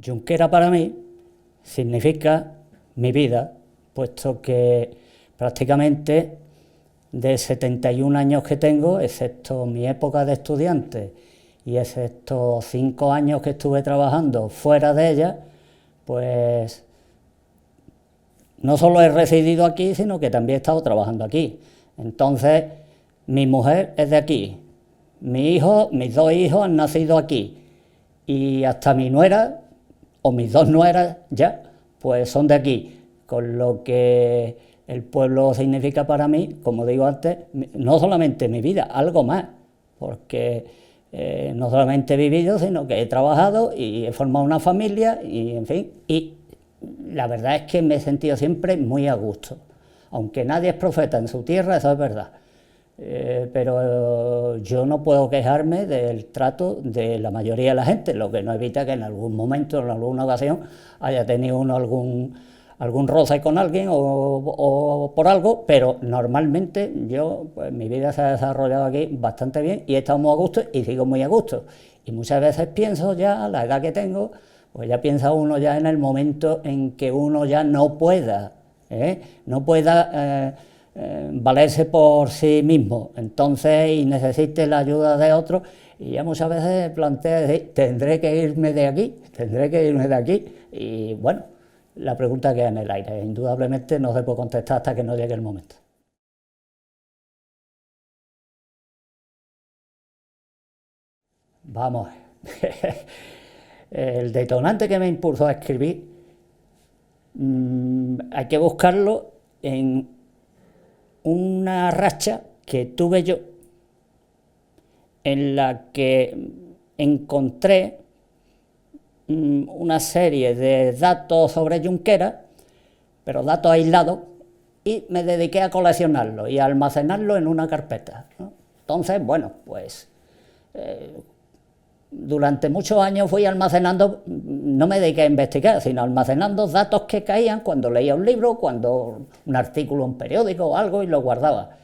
Junquera para mí significa mi vida, puesto que prácticamente de 71 años que tengo, excepto mi época de estudiante y excepto 5 años que estuve trabajando fuera de ella, pues no solo he residido aquí, sino que también he estado trabajando aquí. Entonces, mi mujer es de aquí, mis dos hijos han nacido aquí y hasta mi nuera, o mis dos nueras ya, pues son de aquí, con lo que el pueblo significa para mí, como digo antes, no solamente mi vida, algo más, porque no solamente he vivido, sino que he trabajado y he formado una familia y, en fin, y la verdad es que me he sentido siempre muy a gusto. Aunque nadie es profeta en su tierra, eso es verdad. Pero yo no puedo quejarme del trato de la mayoría de la gente, lo que no evita que en algún momento, en alguna ocasión, haya tenido uno algún roce con alguien o por algo, pero normalmente yo, pues mi vida se ha desarrollado aquí bastante bien y he estado muy a gusto y sigo muy a gusto. Y muchas veces pienso ya, a la edad que tengo, pues ya piensa uno ya en el momento en que uno ya no pueda, no pueda valerse por sí mismo, entonces y necesite la ayuda de otros, y ya muchas veces plantea decir, tendré que irme de aquí, y bueno, la pregunta queda en el aire, indudablemente no se puede contestar hasta que no llegue el momento. Vamos, el detonante que me impulsó a escribir, hay que buscarlo en una racha que tuve yo en la que encontré una serie de datos sobre Junqueras, pero datos aislados, y me dediqué a coleccionarlos y a almacenarlos en una carpeta, ¿no? Entonces, bueno, pues durante muchos años fui almacenando, no me dediqué a investigar, sino almacenando datos que caían cuando leía un libro, cuando un artículo en un periódico o algo, y lo guardaba.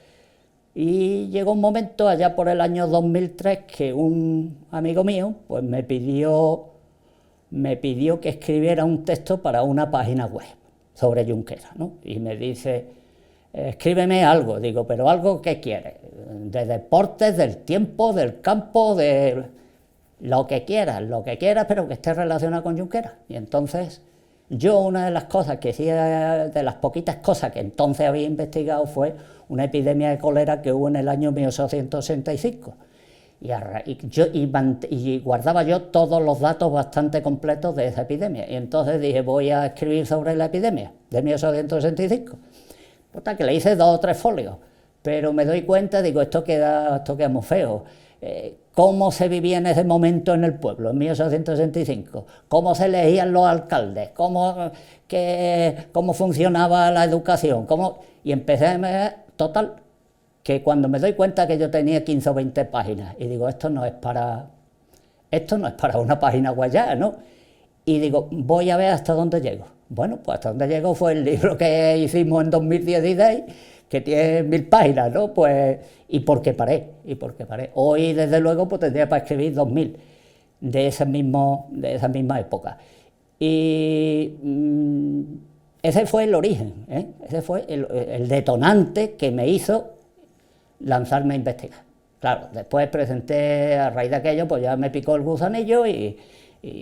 Y llegó un momento, allá por el año 2003, que un amigo mío pues me pidió que escribiera un texto para una página web sobre Junqueras, ¿no? Y me dice, escríbeme algo. Digo, pero algo que quieres, de deportes, del tiempo, del campo, de lo que quieras, pero que esté relacionado con Junqueras. Y entonces yo, una de las cosas que sí, de las poquitas cosas que entonces había investigado, fue una epidemia de cólera que hubo en el año 1865. Y guardaba yo todos los datos bastante completos de esa epidemia. Y entonces dije, voy a escribir sobre la epidemia de 1865. Puta, que le hice 2 o 3 folios, pero me doy cuenta, digo, esto queda muy feo. ¿Cómo se vivía en ese momento en el pueblo, en 1865? ¿Cómo se elegían los alcaldes? ¿Cómo funcionaba la educación? Y empecé a ver, total, que cuando me doy cuenta que yo tenía 15 o 20 páginas, y digo, esto no es para una página guayá, ¿no? Y digo, voy a ver hasta dónde llego. Bueno, pues hasta dónde llego fue el libro que hicimos en 2016, que tiene 1000 páginas, ¿no? Pues, ¿y por qué paré? Hoy, desde luego, pues tendría para escribir 2000 de esa misma época. Y ese fue el origen, ese fue el detonante que me hizo lanzarme a investigar. Claro, después presenté, a raíz de aquello, pues ya me picó el gusanillo y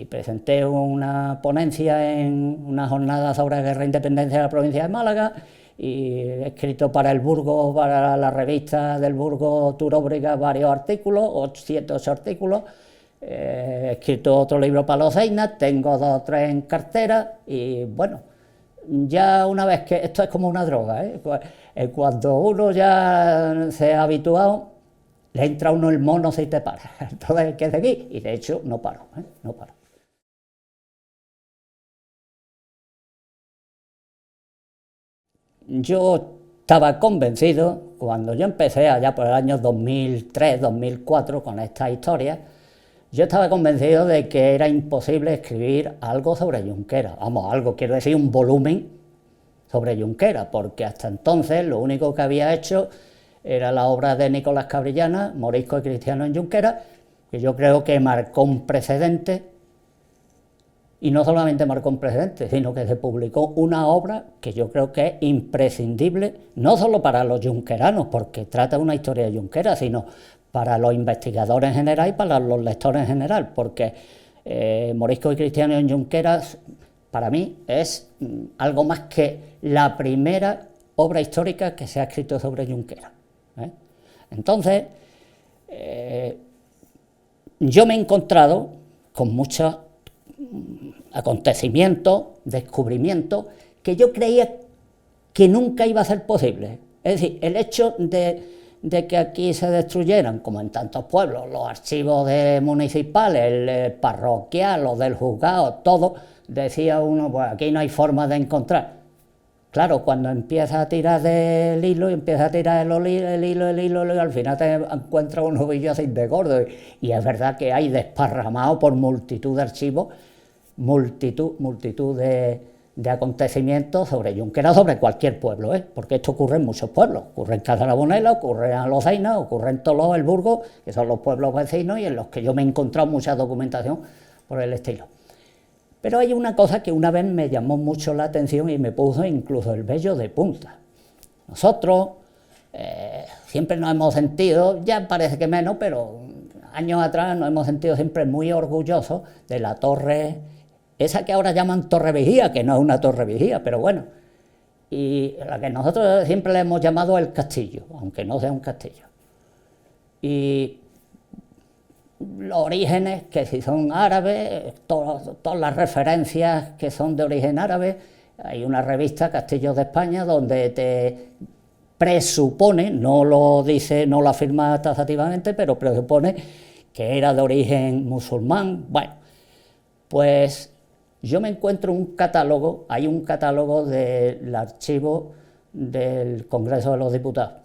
presenté una ponencia en una jornada sobre la guerra e independencia de la provincia de Málaga, y he escrito para El Burgo, para la revista del Burgo Turóbriga, varios artículos, 7 o 8 artículos. He escrito otro libro para los EINAS, tengo 2 o 3 en cartera, y bueno, ya una vez que esto es como una droga, cuando uno ya se ha habituado, le entra a uno el mono si te para. Entonces, ¿qué es de aquí? Y de hecho no paro, no paro. Yo estaba convencido, cuando yo empecé allá por el año 2003, 2004 con esta historia, yo estaba convencido de que era imposible escribir algo sobre Junqueras. Vamos, algo, quiero decir, un volumen sobre Junqueras, porque hasta entonces lo único que había hecho era la obra de Nicolás Cabrillana, Morisco y Cristiano en Junqueras, que yo creo que marcó un precedente Y no solamente marcó un precedente, sino que se publicó una obra que yo creo que es imprescindible, no solo para los junqueranos, porque trata una historia de Junqueras, sino para los investigadores en general y para los lectores en general, porque Morisco y Cristiano en Junqueras, para mí, es algo más que la primera obra histórica que se ha escrito sobre Junqueras. Entonces, yo me he encontrado con muchos acontecimientos, descubrimientos, que yo creía que nunca iba a ser posible. Es decir, el hecho de que aquí se destruyeran, como en tantos pueblos, los archivos municipales, el parroquial, los del juzgado, todo, decía uno, pues aquí no hay forma de encontrar. Claro, cuando empiezas a tirar del hilo y empiezas a tirar el hilo, al final te encuentras un ovillo así de gordo. Y es verdad que hay desparramado por multitud de archivos, multitud de acontecimientos sobre Junqueras, sobre cualquier pueblo, porque esto ocurre en muchos pueblos. Ocurre en Cazarabonela, ocurre en Lozaina, ocurre en Toló, el Burgo, que son los pueblos vecinos y en los que yo me he encontrado mucha documentación por el estilo. Pero hay una cosa que una vez me llamó mucho la atención y me puso incluso el vello de punta. Nosotros siempre nos hemos sentido, ya parece que menos, pero años atrás nos hemos sentido siempre muy orgullosos de la torre, esa que ahora llaman Torre Vigía, que no es una torre vigía, pero bueno, y la que nosotros siempre le hemos llamado el castillo, aunque no sea un castillo. Y los orígenes, que si son árabes, todas las referencias que son de origen árabe. Hay una revista, Castillos de España, donde te presupone, no lo dice, no lo afirma taxativamente, pero presupone que era de origen musulmán. Bueno, pues yo me encuentro un catálogo, hay un catálogo del archivo del Congreso de los Diputados.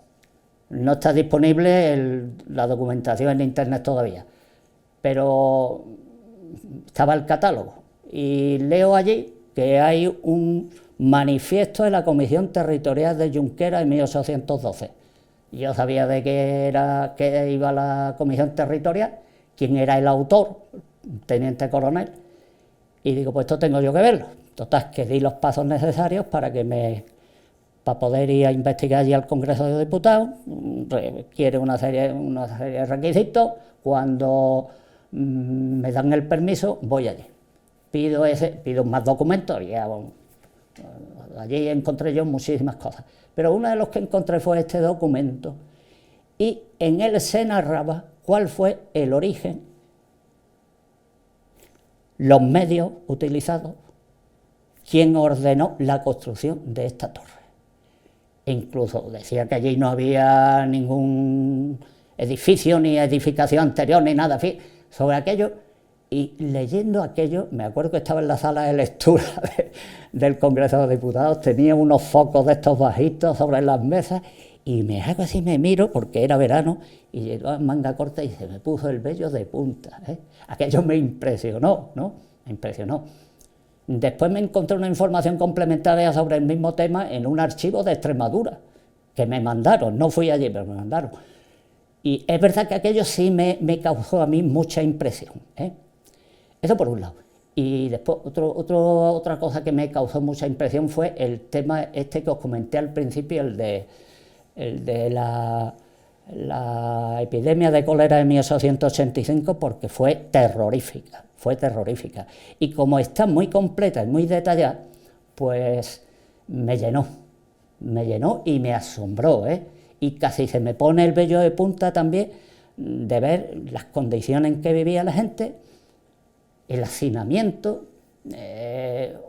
No está disponible la documentación en internet todavía, pero estaba el catálogo y leo allí que hay un manifiesto de la Comisión Territorial de Junqueras en 1812. Yo sabía de qué iba la Comisión Territorial, quién era el autor, teniente coronel, y digo, pues esto tengo yo que verlo. Total, que di los pasos necesarios para poder ir a investigar allí al Congreso de Diputados. Requiere una serie de requisitos. Cuando me dan el permiso, voy allí. Pido más documentos, y allí encontré yo muchísimas cosas. Pero uno de los que encontré fue este documento, y en él se narraba cuál fue el origen, los medios utilizados, quién ordenó la construcción de esta torre. E incluso decía que allí no había ningún edificio, ni edificación anterior, ni nada, en fin, sobre aquello. Y leyendo aquello, me acuerdo que estaba en la sala de lectura del Congreso de Diputados, tenía unos focos de estos bajitos sobre las mesas, y me hago así, me miro, porque era verano, y llegó en manga corta y se me puso el vello de punta. Aquello me impresionó, ¿no? Me impresionó. Después me encontré una información complementaria sobre el mismo tema en un archivo de Extremadura, que me mandaron, no fui allí, pero me mandaron. Y es verdad que aquello sí me causó a mí mucha impresión. Eso por un lado. Y después otra cosa que me causó mucha impresión fue el tema este que os comenté al principio, el de la epidemia de cólera de 1885, porque fue terrorífica. Y como está muy completa y muy detallada, pues me llenó y me asombró, y casi se me pone el vello de punta también de ver las condiciones en que vivía la gente, el hacinamiento.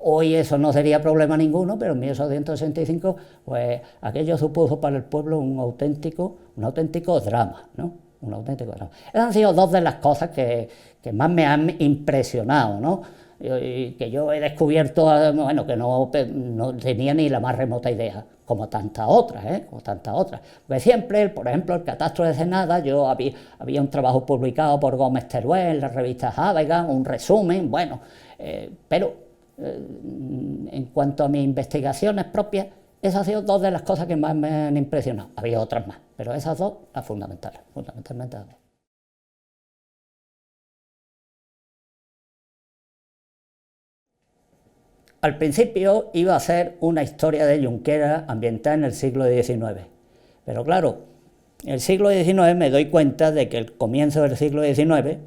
Hoy eso no sería problema ninguno, pero en 1865 pues aquello supuso para el pueblo un auténtico drama, ¿no? Un auténtico drama. Esas han sido dos de las cosas que más me han impresionado, ¿no? Y que yo he descubierto, bueno, que no tenía ni la más remota idea, como tantas otras, Porque siempre, por ejemplo, el catastro de Cenada, había un trabajo publicado por Gómez Teruel en la revista Jávega, un resumen, bueno, pero en cuanto a mis investigaciones propias, esas han sido dos de las cosas que más me han impresionado. Había otras más, pero esas dos, las fundamentalmente. Al principio iba a ser una historia de Junqueras ambientada en el siglo XIX, pero claro, en el siglo XIX me doy cuenta de que el comienzo del siglo XIX,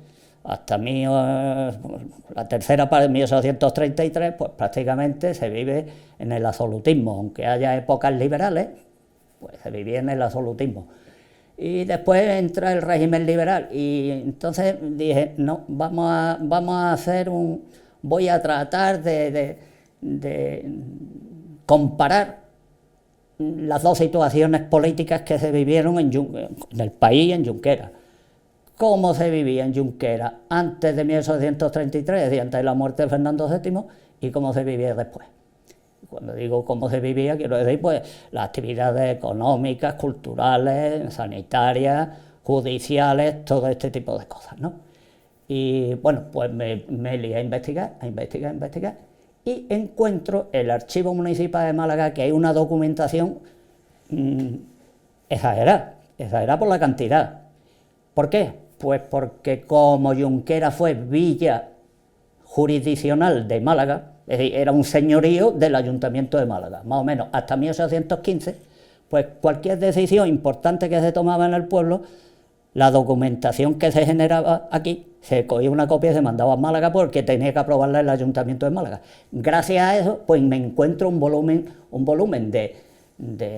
hasta la tercera parte de 1833, pues prácticamente se vive en el absolutismo, aunque haya épocas liberales, pues se vivía en el absolutismo. Y después entra el régimen liberal y entonces dije, no, voy a tratar de comparar las dos situaciones políticas que se vivieron en el país, en Junqueras. Cómo se vivía en Junqueras antes de 1833, es decir, antes de la muerte de Fernando VII, y cómo se vivía después. Cuando digo cómo se vivía, quiero decir pues las actividades económicas, culturales, sanitarias, judiciales, todo este tipo de cosas, ¿no? Y bueno, pues me lié a investigar, y encuentro el Archivo Municipal de Málaga, que hay una documentación exagerada por la cantidad. ¿Por qué? Pues porque como Junqueras fue villa jurisdiccional de Málaga, es decir, era un señorío del Ayuntamiento de Málaga, más o menos hasta 1815, pues cualquier decisión importante que se tomaba en el pueblo, la documentación que se generaba aquí, se cogía una copia y se mandaba a Málaga porque tenía que aprobarla el Ayuntamiento de Málaga. Gracias a eso, pues me encuentro un volumen de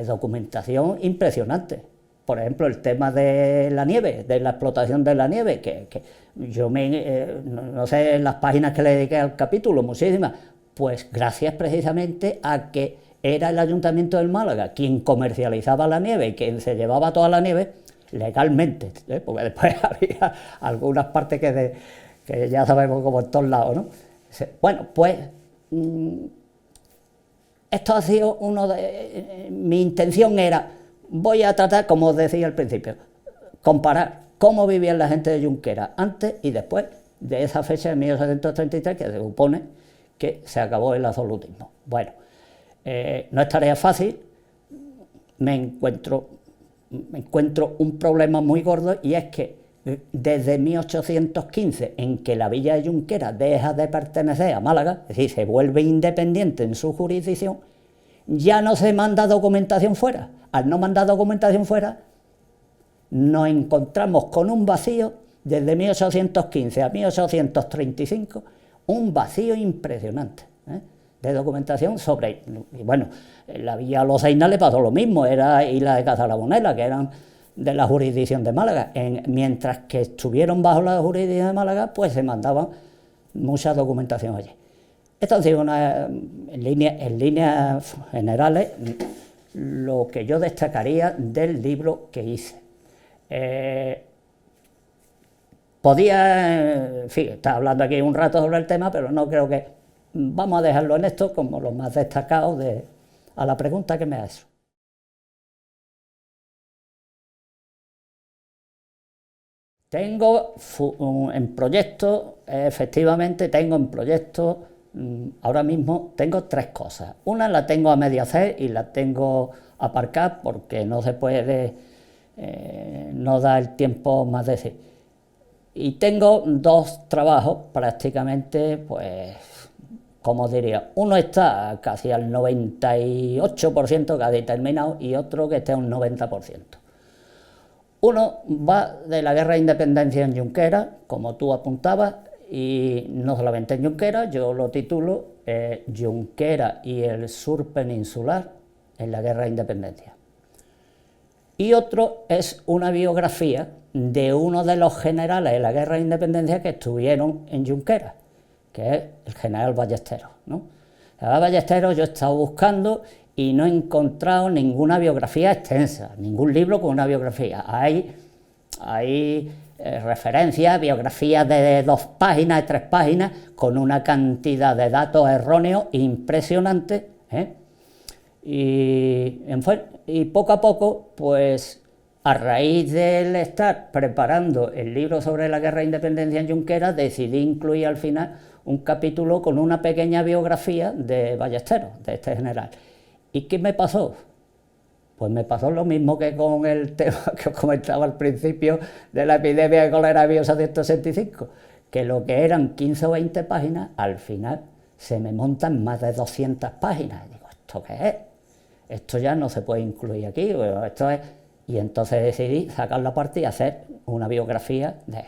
documentación impresionante. Por ejemplo, el tema de la nieve, de la explotación de la nieve, que yo no sé las páginas que le dediqué al capítulo, muchísimas, pues gracias precisamente a que era el Ayuntamiento de Málaga quien comercializaba la nieve y quien se llevaba toda la nieve legalmente, porque después había algunas partes que ya sabemos como en todos lados, ¿no? Bueno, pues esto ha sido mi intención era, voy a tratar, como os decía al principio, comparar cómo vivía la gente de Junqueras antes y después de esa fecha de 1833, que se supone que se acabó el absolutismo. Bueno, no es tarea fácil, me encuentro un problema muy gordo, y es que desde 1815, en que la villa de Junqueras deja de pertenecer a Málaga, es decir, se vuelve independiente en su jurisdicción, ya no se manda documentación fuera. Al no mandar documentación fuera, nos encontramos con un vacío desde 1815 a 1835, un vacío impresionante de documentación sobre, y bueno, en la villa Losaina le pasó lo mismo, era Isla de Cazarabonela, que eran de la jurisdicción de Málaga, mientras que estuvieron bajo la jurisdicción de Málaga, pues se mandaba mucha documentación allí. Esto ha sido en líneas generales lo que yo destacaría del libro que hice. En fin, estar hablando aquí un rato sobre el tema, pero no creo que... Vamos a dejarlo en esto como lo más destacado a la pregunta que me ha hecho. Tengo en proyecto, efectivamente tengo en proyecto, ahora mismo tengo 3 cosas. Una la tengo a medio hacer y la tengo aparcada porque no se puede, no da el tiempo más de sí. Y tengo 2 trabajos prácticamente, pues, como diría, uno está casi al 98% casi terminado y otro que está a un 90%. Uno va de la guerra de independencia en Junqueras, como tú apuntabas, y no solamente en Junqueras, yo lo titulo Junqueras y el sur peninsular en la guerra de independencia. Y otro es una biografía de uno de los generales de la guerra de independencia que estuvieron en Junqueras, que es el general Ballesteros, ¿no? El general Ballesteros yo he estado buscando y no he encontrado ninguna biografía extensa, ningún libro con una biografía. Hay referencias, biografías de 2 páginas, de 3 páginas, con una cantidad de datos erróneos impresionantes, y poco a poco, pues a raíz de estar preparando el libro sobre la guerra de independencia en Junqueras, decidí incluir al final un capítulo con una pequeña biografía de Ballesteros, de este general. ¿Y qué me pasó? Pues me pasó lo mismo que con el tema que os comentaba al principio de la epidemia de cólera de 1865, que lo que eran 15 o 20 páginas, al final se me montan más de 200 páginas. Y digo, ¿esto qué es? Esto ya no se puede incluir aquí, bueno, esto es... Y entonces decidí sacarlo aparte y hacer una biografía de él.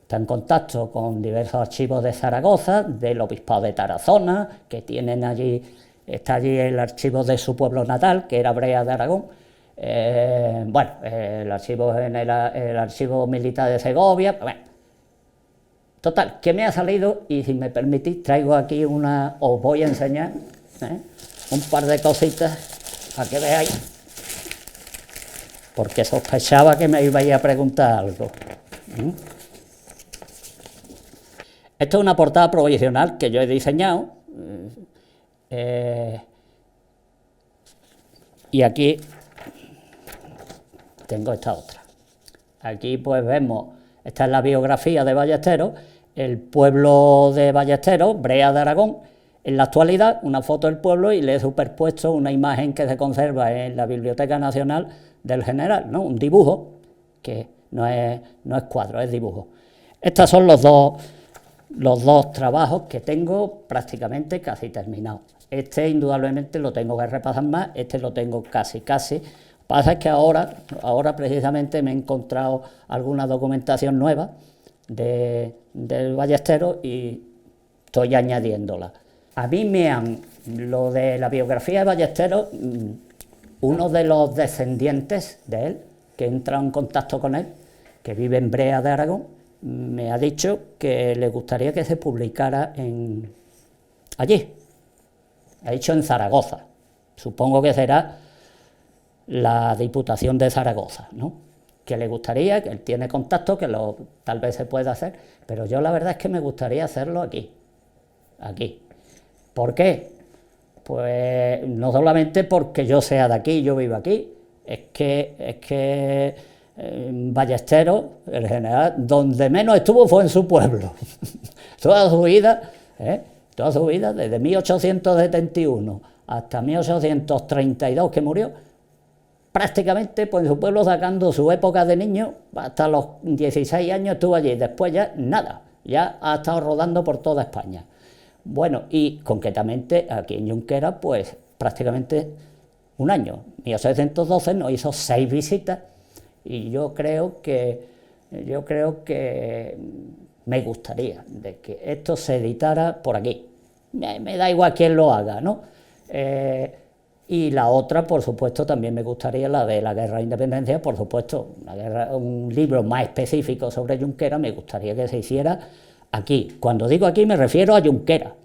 Está en contacto con diversos archivos de Zaragoza, del Obispado de Tarazona, que tienen allí, está allí el archivo de su pueblo natal, que era Brea de Aragón. Bueno, el archivo en el archivo militar de Segovia. Bueno, total, que me ha salido, y si me permitís, traigo aquí os voy a enseñar un par de cositas para que veáis, porque sospechaba que me ibais a preguntar algo. Esto es una portada provisional que yo he diseñado, y aquí tengo esta otra. Aquí pues vemos, esta es la biografía de Ballesteros, el pueblo de Ballesteros, Brea de Aragón. En la actualidad, una foto del pueblo, y le he superpuesto una imagen que se conserva en la Biblioteca Nacional del General, ¿no? Un dibujo, que no es cuadro, es dibujo. Estos son los dos trabajos que tengo prácticamente casi terminados. Este indudablemente lo tengo que repasar más, este lo tengo casi. Lo que pasa es que ahora precisamente me he encontrado alguna documentación nueva del Ballesteros y estoy añadiéndola. A mí lo de la biografía de Ballesteros, uno de los descendientes de él, que entra en contacto con él, que vive en Brea de Aragón, me ha dicho que le gustaría que se publicara allí. Ha dicho en Zaragoza. Supongo que será la Diputación de Zaragoza, ¿no? Que le gustaría, que él tiene contacto, que tal vez se pueda hacer, pero yo la verdad es que me gustaría hacerlo aquí. ¿Por qué? Pues no solamente porque yo sea de aquí, yo vivo aquí, es que Ballesteros, el general, donde menos estuvo fue en su pueblo. toda su vida, desde 1871 hasta 1832 que murió, prácticamente pues en su pueblo, sacando su época de niño, hasta los 16 años estuvo allí, después ya nada, ya ha estado rodando por toda España. Bueno, y concretamente aquí en Junquera, pues prácticamente un año. En 1812 nos hizo 6 visitas, y yo creo que me gustaría de que esto se editara por aquí. Me da igual quién lo haga, ¿no? Y la otra, por supuesto, también me gustaría, la de la Guerra de Independencia, por supuesto, un libro más específico sobre Junquera, me gustaría que se hiciera aquí. Cuando digo aquí me refiero a Junquera.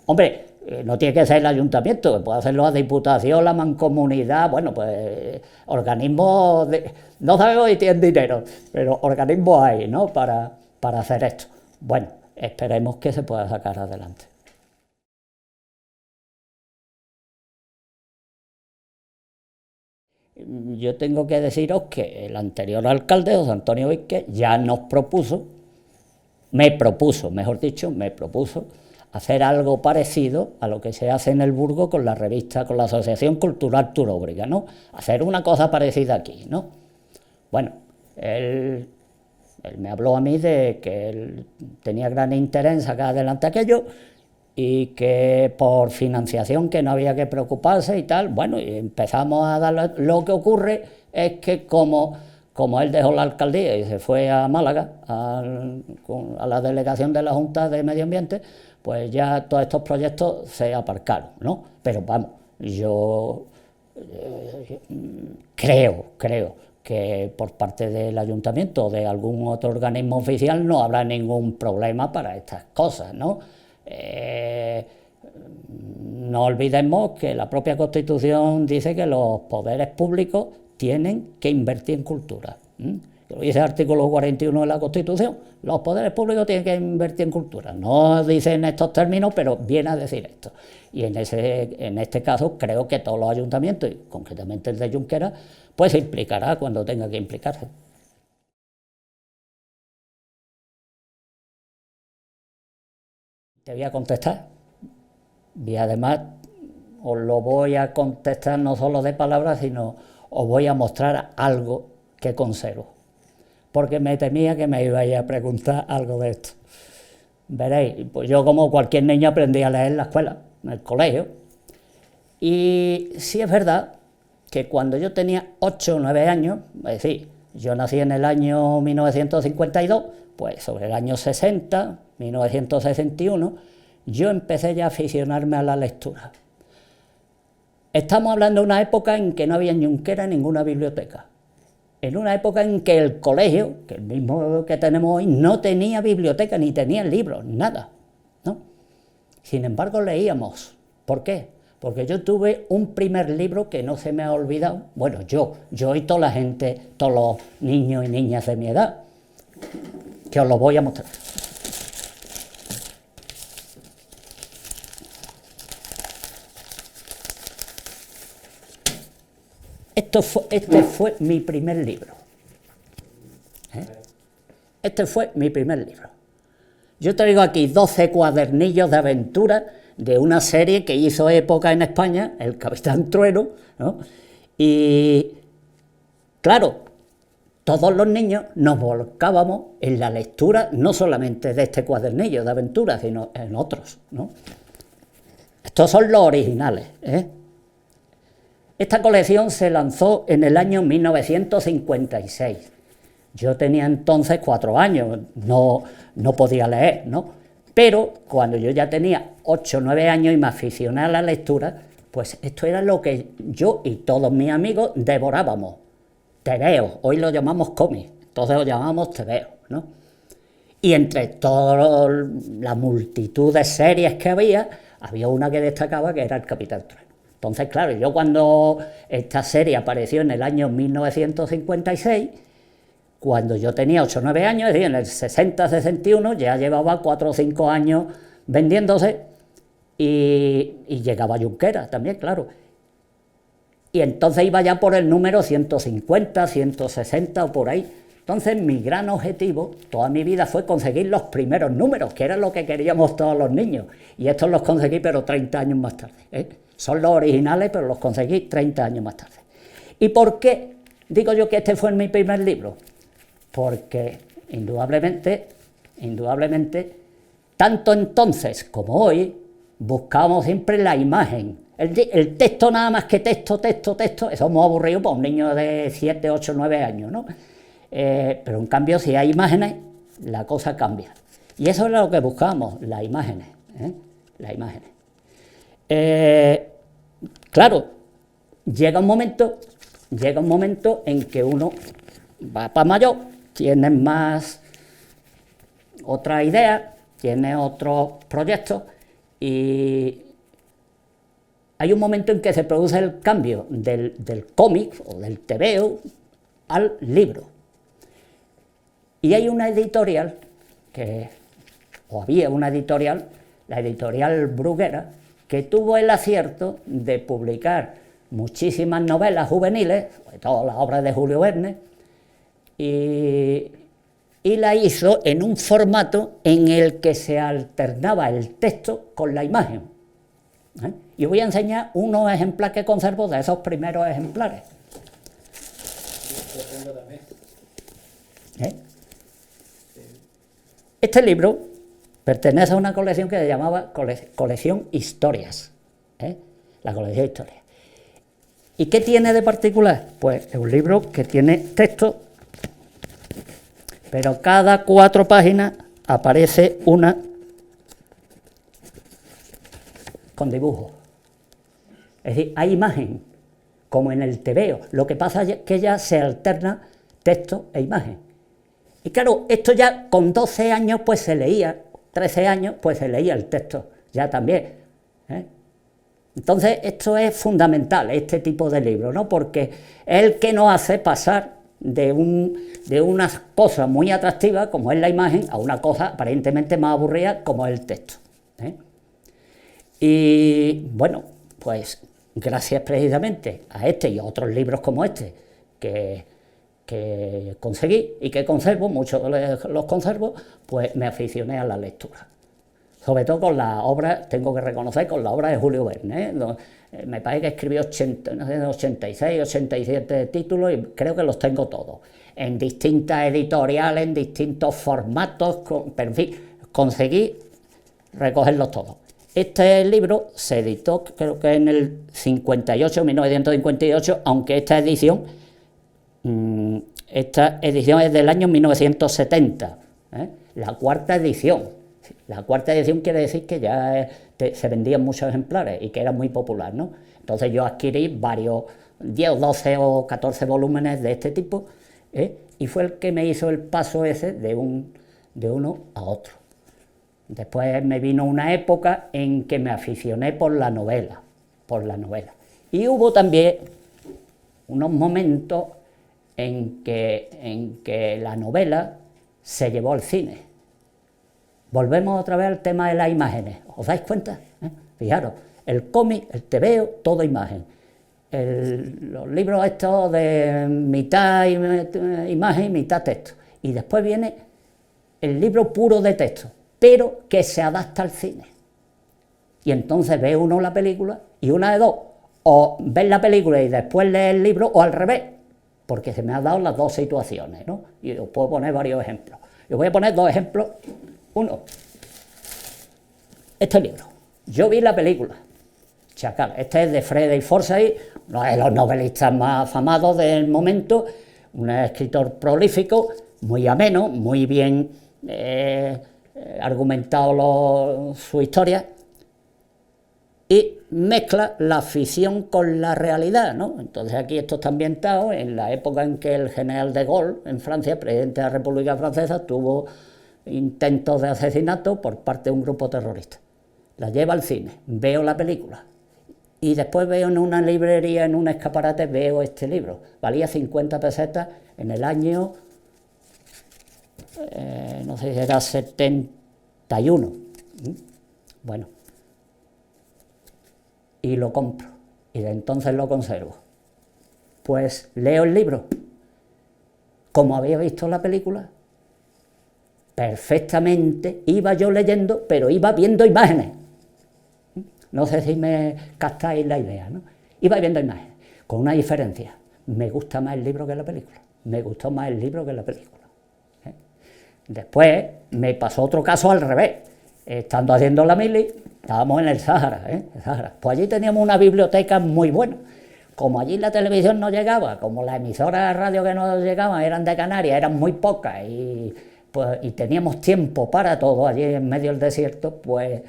Hombre, no tiene que ser el ayuntamiento, que puede hacerlo la Diputación, la Mancomunidad, bueno, pues organismos, no sabemos si tienen dinero, pero organismos hay, ¿no?, para hacer esto. Bueno, esperemos que se pueda sacar adelante. Yo tengo que deciros que el anterior alcalde, José Antonio Vizquez, ya me propuso hacer algo parecido a lo que se hace en el Burgo con la revista, con la Asociación Cultural Turóbriga, ¿no? Hacer una cosa parecida aquí, ¿no? Bueno, él me habló a mí de que él tenía gran interés en sacar adelante aquello, y que por financiación que no había que preocuparse y tal. Bueno, y empezamos a dar. Lo que ocurre es que como él dejó la alcaldía y se fue a Málaga, a la delegación de la Junta de Medio Ambiente, pues ya todos estos proyectos se aparcaron, ¿no? Pero vamos, yo creo que por parte del ayuntamiento o de algún otro organismo oficial no habrá ningún problema para estas cosas, ¿no? No olvidemos que la propia Constitución dice que los poderes públicos tienen que invertir en cultura. Lo dice el artículo 41 de la Constitución, los poderes públicos tienen que invertir en cultura. No dice en estos términos, pero viene a decir esto. Y en este caso creo que todos los ayuntamientos, y concretamente el de Junquera, pues se implicará cuando tenga que implicarse. Te voy a contestar, y además os lo voy a contestar no solo de palabras, sino os voy a mostrar algo que conservo, porque me temía que me ibais a preguntar algo de esto. Veréis, pues yo como cualquier niño aprendí a leer en la escuela, en el colegio. Y sí es verdad que cuando yo tenía 8 o 9 años, es decir, yo nací en el año 1952, pues sobre el año 60, 1961, yo empecé ya a aficionarme a la lectura. Estamos hablando de una época en que no había ni Junquera ninguna biblioteca. En una época en que el colegio, que el mismo que tenemos hoy, no tenía biblioteca, ni tenía libros, nada, ¿no? Sin embargo, leíamos. ¿Por qué? Porque yo tuve un primer libro que no se me ha olvidado. Bueno, yo y toda la gente, todos los niños y niñas de mi edad, que os lo voy a mostrar. Este fue mi primer libro. Este fue mi primer libro. Yo traigo aquí 12 cuadernillos de aventura de una serie que hizo época en España, El Capitán Trueno, ¿no? Y claro, todos los niños nos volcábamos en la lectura, no solamente de este cuadernillo de aventura, sino en otros, ¿no? Estos son los originales, ¿eh? Esta colección se lanzó en el año 1956. Yo tenía entonces 4 años, no podía leer, ¿no? Pero cuando yo ya tenía 8 o 9 años y me aficioné a la lectura, pues esto era lo que yo y todos mis amigos devorábamos. Tebeos, hoy lo llamamos cómics, entonces lo llamamos tebeos, ¿no? Y entre toda la multitud de series que había una que destacaba que era El Capitán Trueno. Entonces, claro, yo cuando esta serie apareció en el año 1956, cuando yo tenía 8 o 9 años, es decir, en el 60-61, ya llevaba 4 o 5 años vendiéndose y llegaba Junquera también, claro. Y entonces iba ya por el número 150, 160 o por ahí. Entonces mi gran objetivo toda mi vida fue conseguir los primeros números, que era lo que queríamos todos los niños. Y estos los conseguí, pero 30 años más tarde, ¿eh? Son los originales, pero los conseguí 30 años más tarde. ¿Y por qué digo yo que este fue mi primer libro? Porque indudablemente, tanto entonces como hoy, buscamos siempre la imagen. El texto nada más que texto, eso es muy aburrido para un niño de 7, 8, 9 años, ¿no? Pero en cambio, si hay imágenes, la cosa cambia. Y eso era lo que buscábamos, las imágenes, ¿eh? Las imágenes. Claro, llega un momento en que uno va para mayor, tiene más otra idea, tiene otros proyectos y hay un momento en que se produce el cambio del cómic o del tebeo al libro. Y hay una editorial, había una editorial, la editorial Bruguera, que tuvo el acierto de publicar muchísimas novelas juveniles, sobre todo las obras de Julio Verne, y la hizo en un formato en el que se alternaba el texto con la imagen. Y voy a enseñar unos ejemplares que conservo de esos primeros ejemplares. Este libro pertenece a una colección que se llamaba Colección Historias, la colección Historias. ¿Y qué tiene de particular? Pues es un libro que tiene texto, pero cada 4 páginas aparece una con dibujo. Es decir, hay imagen, como en el tebeo. Lo que pasa es que ya se alterna texto e imagen. Y claro, esto ya con 12 años pues se leía, 13 años pues se leía el texto, ya también, ¿eh? Entonces esto es fundamental, este tipo de libro, ¿no? Porque es el que nos hace pasar de una cosa muy atractiva como es la imagen a una cosa aparentemente más aburrida como es el texto, ¿eh? Y bueno, pues gracias precisamente a este y a otros libros como este que conseguí y que conservo, muchos los conservo, pues me aficioné a la lectura. Sobre todo con la obra, tengo que reconocer, con la obra de Julio Verne, ¿eh? Me parece que escribió 86, 87 títulos y creo que los tengo todos, en distintas editoriales, en distintos formatos, pero en fin, conseguí recogerlos todos. Este libro se editó, creo que en el 58, 1958, aunque esta edición es del año 1970, la cuarta edición. La cuarta edición quiere decir que ya se vendían muchos ejemplares y que era muy popular, ¿no? Entonces yo adquirí varios, 10 o 12 o 14 volúmenes de este tipo, y fue el que me hizo el paso ese de uno a otro. Después me vino una época en que me aficioné por la novela. Y hubo también unos momentos en que la novela se llevó al cine. Volvemos otra vez al tema de las imágenes. ¿Os dais cuenta? Fijaros, el cómic, el tebeo, todo imagen. Los libros estos de mitad imagen y mitad texto. Y después viene el libro puro de texto, pero que se adapta al cine. Y entonces ve uno la película y una de dos, o ves la película y después lees el libro, o al revés, porque se me han dado las dos situaciones, ¿no? Y os puedo poner varios ejemplos. Yo voy a poner dos ejemplos. Uno, este libro. Yo vi la película, Chacal. Este es de Frederick Forsyth, uno de los novelistas más afamados del momento, un escritor prolífico, muy ameno, muy bien argumentado su historia, y mezcla la ficción con la realidad, ¿no? Entonces aquí esto está ambientado en la época en que el general de Gaulle, en Francia, presidente de la República Francesa, tuvo intentos de asesinato por parte de un grupo terrorista. La lleva al cine, veo la película y después veo en una librería, en un escaparate, veo este libro. Valía 50 pesetas en el año, no sé si era 71. Bueno, y lo compro y de entonces lo conservo. Pues leo el libro, como había visto la película, perfectamente, iba yo leyendo, pero iba viendo imágenes. No sé si me captáis la idea, ¿no? Iba viendo imágenes, con una diferencia. Me gusta más el libro que la película. Me gustó más el libro que la película. Después me pasó otro caso al revés. Estando haciendo la mili, estábamos en el Sáhara, Pues allí teníamos una biblioteca muy buena. Como allí la televisión no llegaba, como las emisoras de radio que nos llegaban eran de Canarias, eran muy pocas, y teníamos tiempo para todo allí en medio del desierto, pues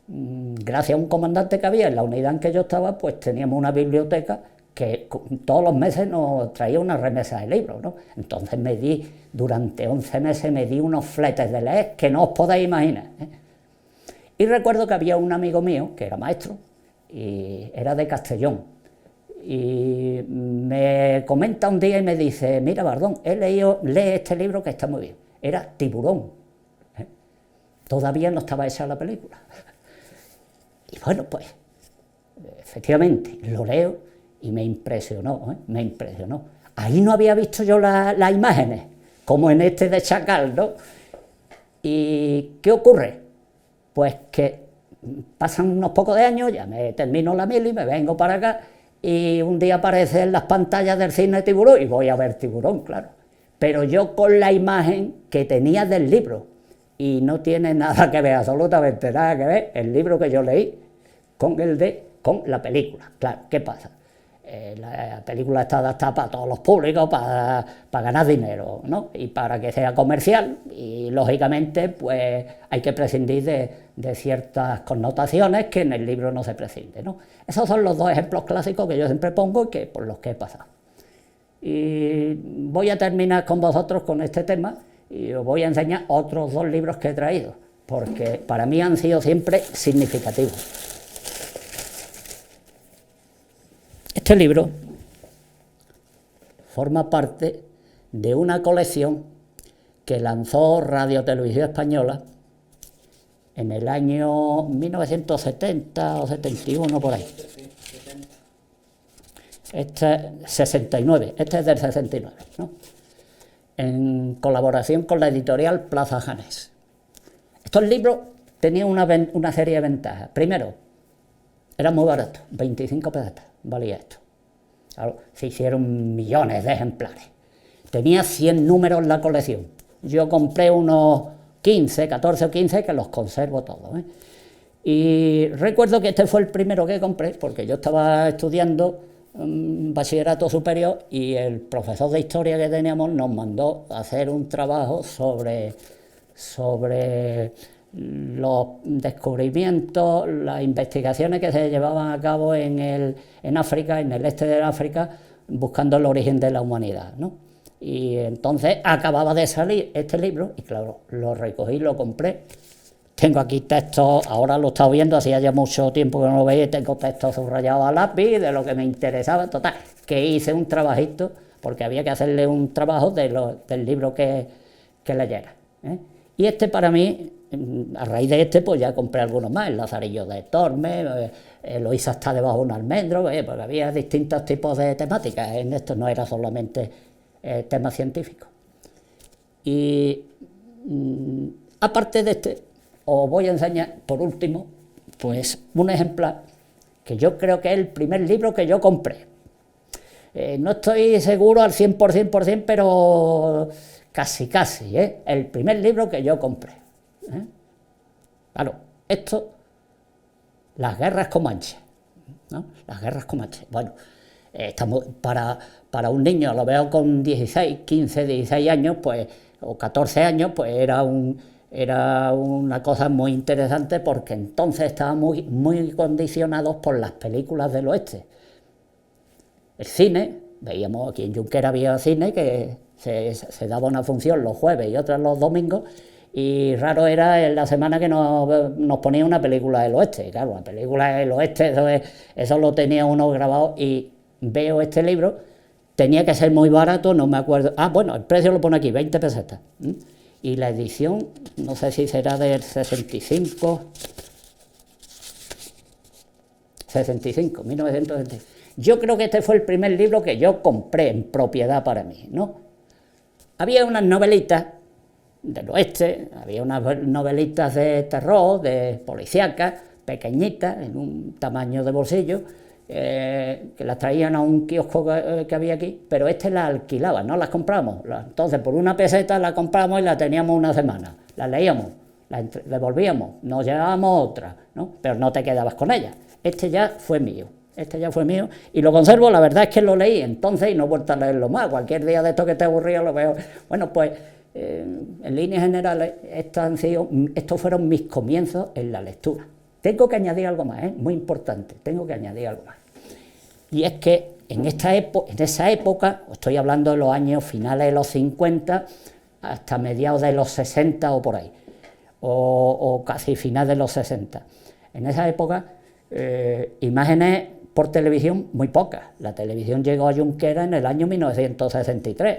gracias a un comandante que había en la unidad en que yo estaba, pues teníamos una biblioteca que todos los meses nos traía una remesa de libros, ¿no? Entonces durante 11 meses me di unos fletes de leer que no os podéis imaginar, Y recuerdo que había un amigo mío que era maestro y era de Castellón, y me comenta un día y me dice: mira, Bardón, lee este libro que está muy bien. Era Tiburón. Todavía no estaba hecha la película. Y bueno, pues efectivamente lo leo y me impresionó, me impresionó. Ahí no había visto yo las imágenes, como en este de Chacal, ¿no? ¿Y qué ocurre? Pues que pasan unos pocos de años, ya me termino la mili, me vengo para acá, y un día aparece en las pantallas del cine Tiburón, y voy a ver Tiburón, claro. Pero yo con la imagen que tenía del libro, y no tiene nada que ver, absolutamente nada que ver, el libro que yo leí con la película. Claro, ¿qué pasa? La película está adaptada para todos los públicos, para ganar dinero, ¿no? Y para que sea comercial, y lógicamente pues hay que prescindir de ciertas connotaciones que en el libro no se prescinde, ¿no? Esos son los dos ejemplos clásicos que yo siempre pongo y por los que he pasado. Y voy a terminar con vosotros con este tema y os voy a enseñar otros dos libros que he traído, porque para mí han sido siempre significativos. Este libro forma parte de una colección que lanzó Radio Televisión Española en el año 1970 o 71, por ahí. Este es 69, este es del 69, ¿no? En colaboración con la editorial Plaza Janés. Estos libros tenían una serie de ventajas. Primero, era muy barato, 25 pesetas valía esto. Claro, se hicieron millones de ejemplares. Tenía 100 números en la colección. Yo compré unos 15, 14 o 15 que los conservo todos, ¿eh? Y recuerdo que este fue el primero que compré, porque yo estaba estudiando bachillerato superior y el profesor de historia que teníamos nos mandó a hacer un trabajo sobre los descubrimientos, las investigaciones que se llevaban a cabo en África, en el este de África, buscando el origen de la humanidad, ¿no? Y entonces acababa de salir este libro y claro, lo recogí, lo compré. Tengo aquí textos, ahora lo he estado viendo, hacía ya mucho tiempo que no lo veía, tengo textos subrayados a lápiz de lo que me interesaba, total, que hice un trabajito, porque había que hacerle un trabajo del libro que leyera, ¿eh? Y este para mí, a raíz de este, pues ya compré algunos más, el Lazarillo de Tormes, Eloísa está debajo de un almendro, porque había distintos tipos de temáticas, en esto no era solamente temas científicos. Y aparte de este, os voy a enseñar, por último, pues un ejemplar que yo creo que es el primer libro que yo compré. No estoy seguro al 100%, pero casi, ¿eh? El primer libro que yo compré, ¿eh? Claro, esto, las guerras comanches, ¿no? Las guerras comanches. Bueno, estamos para un niño, lo veo con 16, 15, 16 años, pues, o 14 años, pues era una cosa muy interesante porque entonces estábamos muy condicionados por las películas del oeste. El cine, veíamos aquí en Junquera había cine que se daba una función los jueves y otra los domingos, y raro era en la semana que nos ponía una película del oeste. Claro, la película del oeste, eso lo tenía uno grabado, y veo este libro, tenía que ser muy barato, no me acuerdo. Bueno, el precio lo pone aquí, 20 pesetas. Y la edición, no sé si será del 65, 1965. Yo creo que este fue el primer libro que yo compré en propiedad para mí, ¿no? Había unas novelitas del oeste, había unas novelitas de terror, de policíacas, pequeñitas, en un tamaño de bolsillo, que las traían a un kiosco que había aquí, pero las alquilaban, no las compramos. Entonces por una peseta la compramos y la teníamos una semana, la leíamos, la devolvíamos, nos llevábamos otra, ¿no? Pero no te quedabas con ella. Este ya fue mío y lo conservo. La verdad es que lo leí entonces y no he vuelto a leerlo más. Cualquier día de esto que te aburría lo veo. Bueno, pues en líneas generales estos fueron mis comienzos en la lectura. Tengo que añadir algo más, muy importante, tengo que añadir algo más. Y es que en esa época, estoy hablando de los años finales de los 50 hasta mediados de los 60 o por ahí, o casi finales de los 60. En esa época, imágenes por televisión muy pocas. La televisión llegó a Junquera en el año 1963.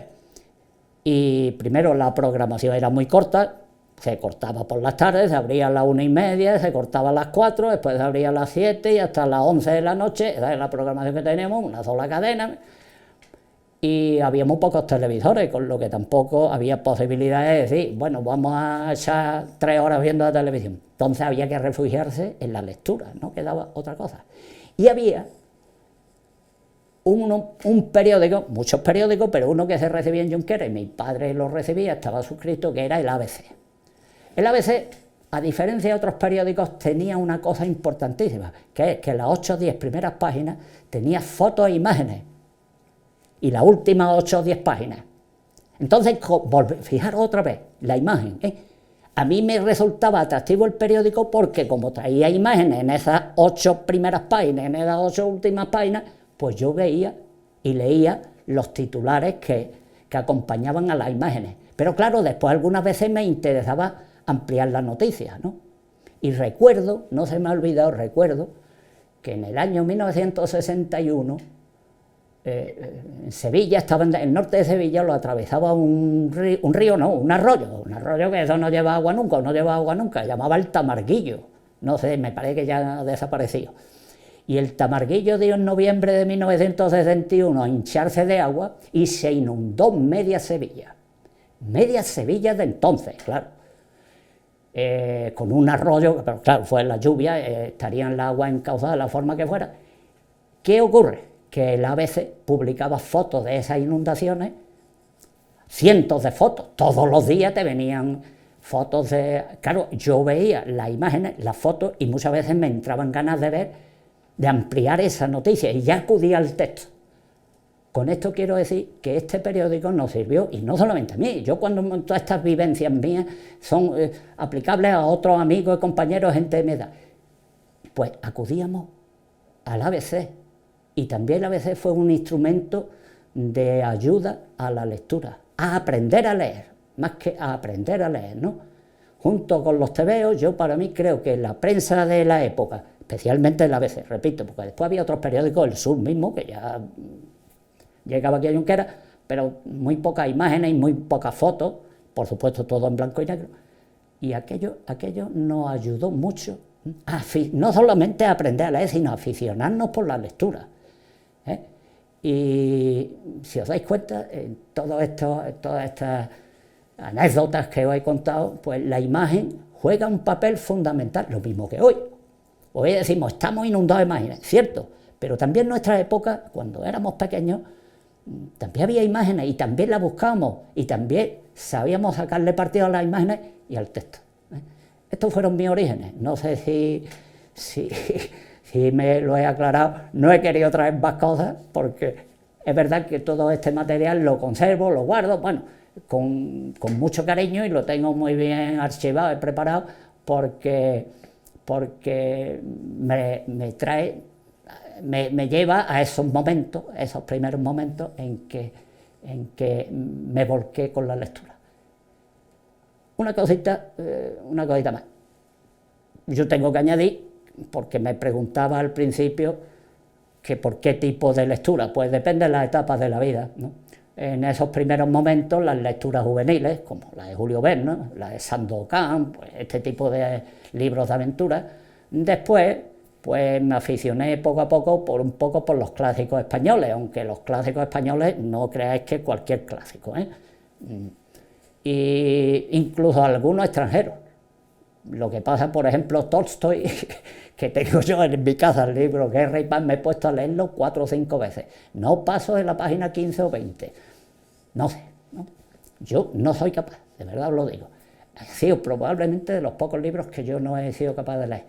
Y primero la programación era muy corta, se cortaba por las tardes, se abría a las 1:30, se cortaba a las 4, después se abría a las 7 y hasta las 11 de la noche. Esa es la programación que teníamos, una sola cadena. Y había muy pocos televisores, con lo que tampoco había posibilidad de decir, bueno, vamos a echar 3 horas viendo la televisión. Entonces había que refugiarse en la lectura, no quedaba otra cosa. Y había un periódico, muchos periódicos, pero uno que se recibía en Junquera, y mi padre lo recibía, estaba suscrito, que era el ABC. El ABC, a diferencia de otros periódicos, tenía una cosa importantísima, que es que las 8 o 10 primeras páginas tenía fotos e imágenes, y las últimas 8 o 10 páginas. Entonces, fijaros otra vez, la imagen, A mí me resultaba atractivo el periódico porque como traía imágenes en esas 8 primeras páginas, en esas 8 últimas páginas, pues yo veía y leía los titulares que acompañaban a las imágenes. Pero claro, después algunas veces me interesaba ampliar las noticias, ¿no? Y recuerdo, no se me ha olvidado, que en el año 1961, en Sevilla, estaba en el norte de Sevilla, lo atravesaba un arroyo que eso no lleva agua nunca, llamaba el Tamarguillo, no sé, me parece que ya ha desaparecido. Y el Tamarguillo dio en noviembre de 1961 a hincharse de agua y se inundó media Sevilla de entonces, claro. Con un arroyo, pero claro, fue la lluvia, estaría el agua encauzada de la forma que fuera. ¿Qué ocurre? Que el ABC publicaba fotos de esas inundaciones, cientos de fotos, todos los días te venían fotos de... Claro, yo veía las imágenes, las fotos, y muchas veces me entraban ganas de ver, de ampliar esa noticia, y ya acudía al texto. Con esto quiero decir que este periódico nos sirvió, y no solamente a mí, yo cuando todas estas vivencias mías son aplicables a otros amigos y compañeros, gente de mi edad, pues acudíamos al ABC, y también el ABC fue un instrumento de ayuda a la lectura, a aprender a leer, más que a aprender a leer, ¿no? Junto con los tebeos, yo para mí creo que la prensa de la época, especialmente el ABC, repito, porque después había otros periódicos, El Sur mismo, que ya llegaba aquí a Junquera, pero muy pocas imágenes y muy pocas fotos, por supuesto todo en blanco y negro, y aquello nos ayudó mucho, no solamente a aprender a leer, sino a aficionarnos por la lectura, ¿eh? Y si os dais cuenta, en todas estas anécdotas que os he contado, pues la imagen juega un papel fundamental, lo mismo que hoy. Hoy decimos, estamos inundados de imágenes, cierto, pero también en nuestra época, cuando éramos pequeños, también había imágenes y también las buscábamos y también sabíamos sacarle partido a las imágenes y al texto, ¿eh? Estos fueron mis orígenes, no sé si me lo he aclarado, no he querido traer más cosas porque es verdad que todo este material lo conservo, lo guardo, bueno, con mucho cariño y lo tengo muy bien archivado y preparado porque me trae, me lleva a esos momentos, esos primeros momentos en que me volqué con la lectura. Una cosita más. Yo tengo que añadir, porque me preguntaba al principio que por qué tipo de lectura, pues depende de las etapas de la vida, ¿no? En esos primeros momentos las lecturas juveniles, como la de Julio Verne, la de Sandokan, pues este tipo de libros de aventuras. Después, pues me aficioné poco a poco por los clásicos españoles, aunque los clásicos españoles no creáis que cualquier clásico, ¿eh? Y incluso algunos extranjeros. Lo que pasa, por ejemplo, Tolstoy, que tengo yo en mi casa el libro Guerra y Paz, me he puesto a leerlo 4 o 5 veces. No paso de la página 15 o 20. No sé, ¿no? Yo no soy capaz, de verdad os lo digo. Ha sido probablemente de los pocos libros que yo no he sido capaz de leer.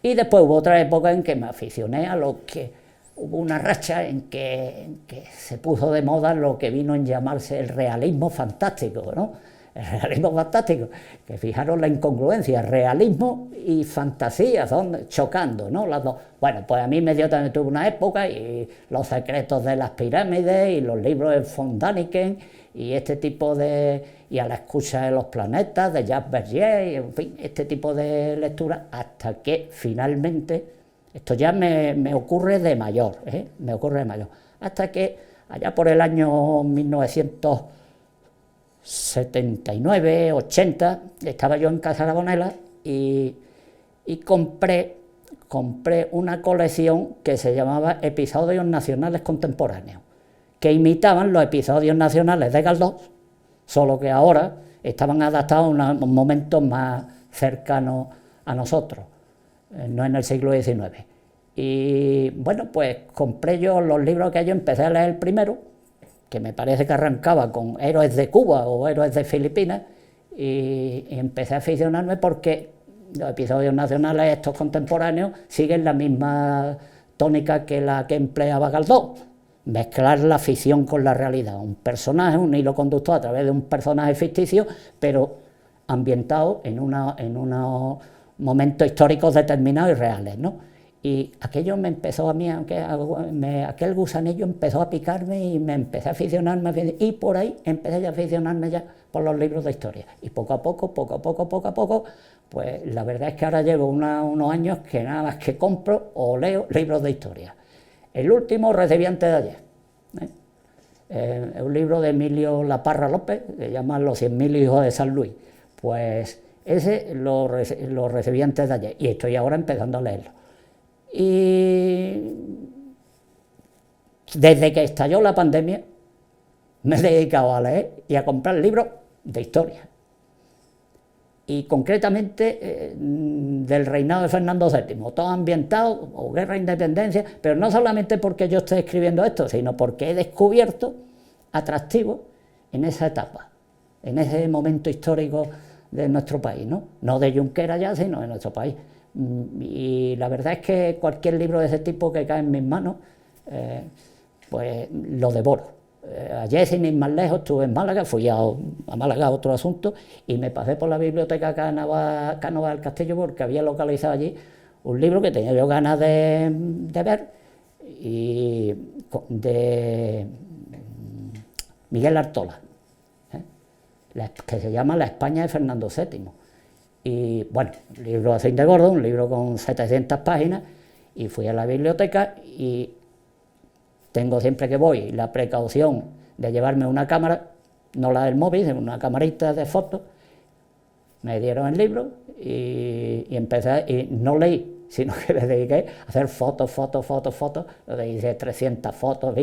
Y después hubo otra época en que me aficioné a lo que... Hubo una racha en que se puso de moda lo que vino en llamarse el realismo fantástico, ¿no? El realismo fantástico, que fijaros la incongruencia, realismo y fantasía, son chocando, ¿no? Las dos. Bueno, pues a mí me dio también, tuve una época, y Los secretos de las pirámides, y los libros de von Däniken, y este tipo de... y A la escucha de los planetas, de Jacques Bergier, y en fin, este tipo de lectura, hasta que finalmente, esto ya me ocurre de mayor, me ocurre de mayor, hasta que allá por el año 1979, 80, estaba yo en Casa Labonela y compré una colección que se llamaba Episodios Nacionales Contemporáneos, que imitaban los episodios nacionales de Galdós, solo que ahora estaban adaptados a un momento más cercano a nosotros, no en el siglo XIX. Y bueno, pues compré yo los libros que yo empecé a leer el primero, que me parece que arrancaba con Héroes de Cuba o Héroes de Filipinas, y empecé a aficionarme porque los episodios nacionales estos contemporáneos siguen la misma tónica que la que empleaba Galdós, mezclar la ficción con la realidad, un personaje, un hilo conductor a través de un personaje ficticio, pero ambientado en unos momentos históricos determinados y reales, ¿no? Y aquello me empezó a mí, aquel gusanillo empezó a picarme y me empecé a aficionarme, y por ahí empecé a aficionarme ya por los libros de historia. Y poco a poco, pues la verdad es que ahora llevo unos años que nada más que compro o leo libros de historia. El último recibí antes de ayer, es un libro de Emilio Laparra López, que se llama Los 100.000 hijos de San Luis. Pues ese lo recibí antes de ayer y estoy ahora empezando a leerlo. Y desde que estalló la pandemia me he dedicado a leer y a comprar libros de historia, y concretamente del reinado de Fernando VII, todo ambientado, o guerra e independencia, pero no solamente porque yo esté escribiendo esto, sino porque he descubierto atractivos en esa etapa, en ese momento histórico de nuestro país, ¿no? No de Junquera ya, sino de nuestro país. Y la verdad es que cualquier libro de ese tipo que cae en mis manos, pues lo devoro. Ayer, sin ir más lejos, estuve en Málaga, fui a Málaga a otro asunto, y me pasé por la biblioteca Cánova del Castillo porque había localizado allí un libro que tenía yo ganas de ver, y de Miguel Artola, que se llama La España de Fernando VII. Y bueno, un libro así de gordo, un libro con 700 páginas, y fui a la biblioteca y tengo siempre que voy la precaución de llevarme una cámara, no la del móvil, sino una camarita de fotos. Me dieron el libro y empecé, y no leí, sino que me dediqué a hacer fotos, le hice 300 fotos,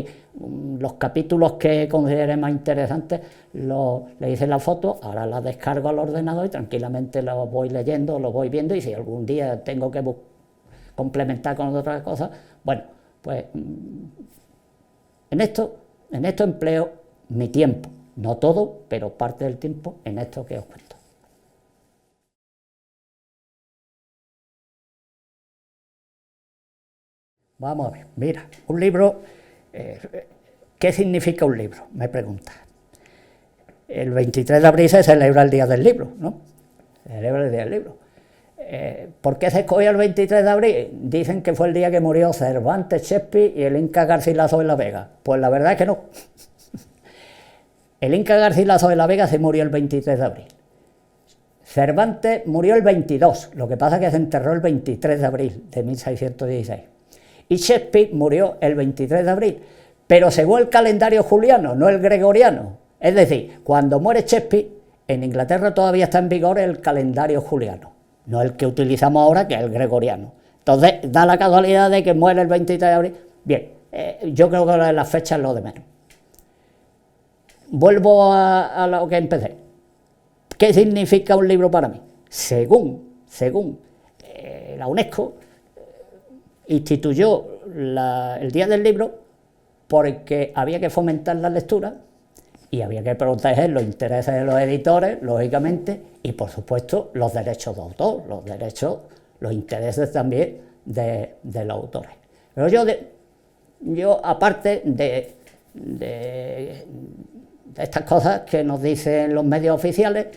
los capítulos que consideré más interesantes le hice la foto, ahora las descargo al ordenador y tranquilamente los voy leyendo, los voy viendo, y si algún día tengo que complementar con otras cosas, bueno, pues en esto empleo mi tiempo, no todo, pero parte del tiempo en esto que os cuento. Vamos a ver, mira, un libro, ¿qué significa un libro? Me pregunta. El 23 de abril se celebra el Día del Libro, ¿no? Se celebra el Día del Libro. ¿Por qué se escogió el 23 de abril? Dicen que fue el día que murió Cervantes, Shakespeare y el Inca Garcilaso de la Vega. Pues la verdad es que no. El Inca Garcilaso de la Vega se murió el 23 de abril. Cervantes murió el 22, lo que pasa es que se enterró el 23 de abril de 1616. Y Shakespeare murió el 23 de abril, pero según el calendario juliano, no el gregoriano. Es decir, cuando muere Shakespeare, en Inglaterra todavía está en vigor el calendario juliano, no el que utilizamos ahora, que es el gregoriano. Entonces, da la casualidad de que muere el 23 de abril. Bien, yo creo que las fechas es lo de menos. Vuelvo a lo que empecé. ¿Qué significa un libro para mí? Según la UNESCO, instituyó el Día del Libro porque había que fomentar la lectura y había que proteger los intereses de los editores, lógicamente, y por supuesto los derechos de autor, los intereses también de los autores. Pero yo aparte de estas cosas que nos dicen los medios oficiales,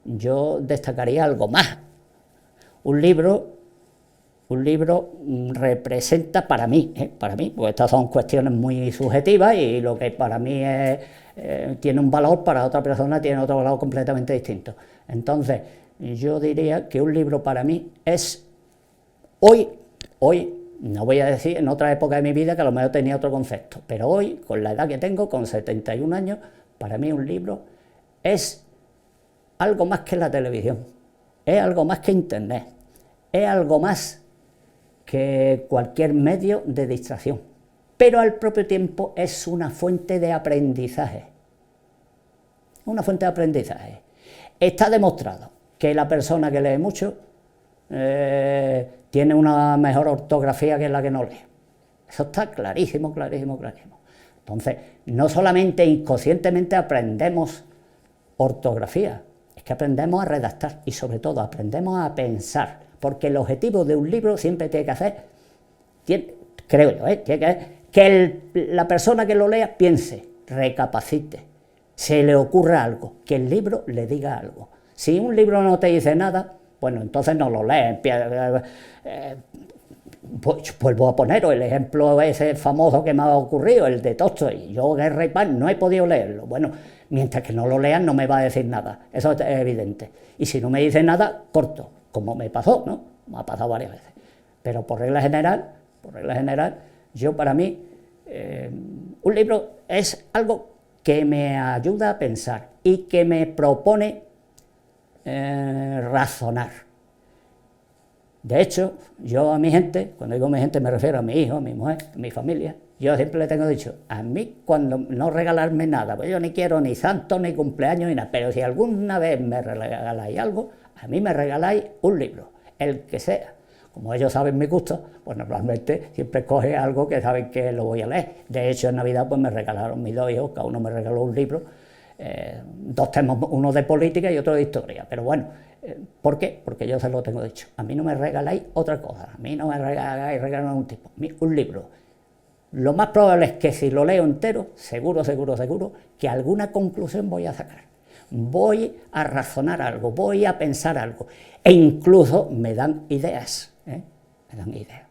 yo destacaría algo más. Un libro representa para mí, porque estas son cuestiones muy subjetivas y lo que para mí tiene un valor, para otra persona tiene otro valor completamente distinto. Entonces, yo diría que un libro para mí es, hoy, no voy a decir en otra época de mi vida que a lo mejor tenía otro concepto, pero hoy, con la edad que tengo, con 71 años, para mí un libro es algo más que la televisión, es algo más que internet, es algo más que cualquier medio de distracción, pero al propio tiempo es una fuente de aprendizaje. Está demostrado que la persona que lee mucho tiene una mejor ortografía que la que no lee. Eso está clarísimo. Entonces, no solamente inconscientemente aprendemos ortografía, es que aprendemos a redactar y sobre todo aprendemos a pensar, porque el objetivo de un libro siempre tiene que hacer, creo yo, que la persona que lo lea piense, recapacite, se le ocurra algo, que el libro le diga algo. Si un libro no te dice nada, bueno, entonces no lo lees. Pues vuelvo a poneros el ejemplo ese famoso que me ha ocurrido, el de Tolstoy. Yo, Guerra y Paz, no he podido leerlo. Bueno, mientras que no lo lean no me va a decir nada, eso es evidente. Y si no me dice nada, corto, como me pasó, ¿no? Me ha pasado varias veces. Pero por regla general, yo para mí, un libro es algo que me ayuda a pensar y que me propone razonar. De hecho, yo a mi gente, cuando digo mi gente me refiero a mi hijo, a mi mujer, a mi familia, yo siempre le tengo dicho, a mí cuando no regalarme nada, pues yo ni quiero ni santo, ni cumpleaños, ni nada, pero si alguna vez me regaláis algo, a mí me regaláis un libro, el que sea. Como ellos saben mi gusto, pues normalmente siempre coge algo que saben que lo voy a leer. De hecho, en Navidad pues me regalaron mis dos hijos, cada uno me regaló un libro, dos temas, uno de política y otro de historia, pero bueno, ¿por qué? Porque yo se lo tengo dicho, a mí no me regaláis otra cosa, a mí no me regaláis un tipo, un libro. Lo más probable es que si lo leo entero, seguro, que alguna conclusión voy a sacar. Voy a razonar algo, voy a pensar algo, e incluso me dan ideas, me dan ideas.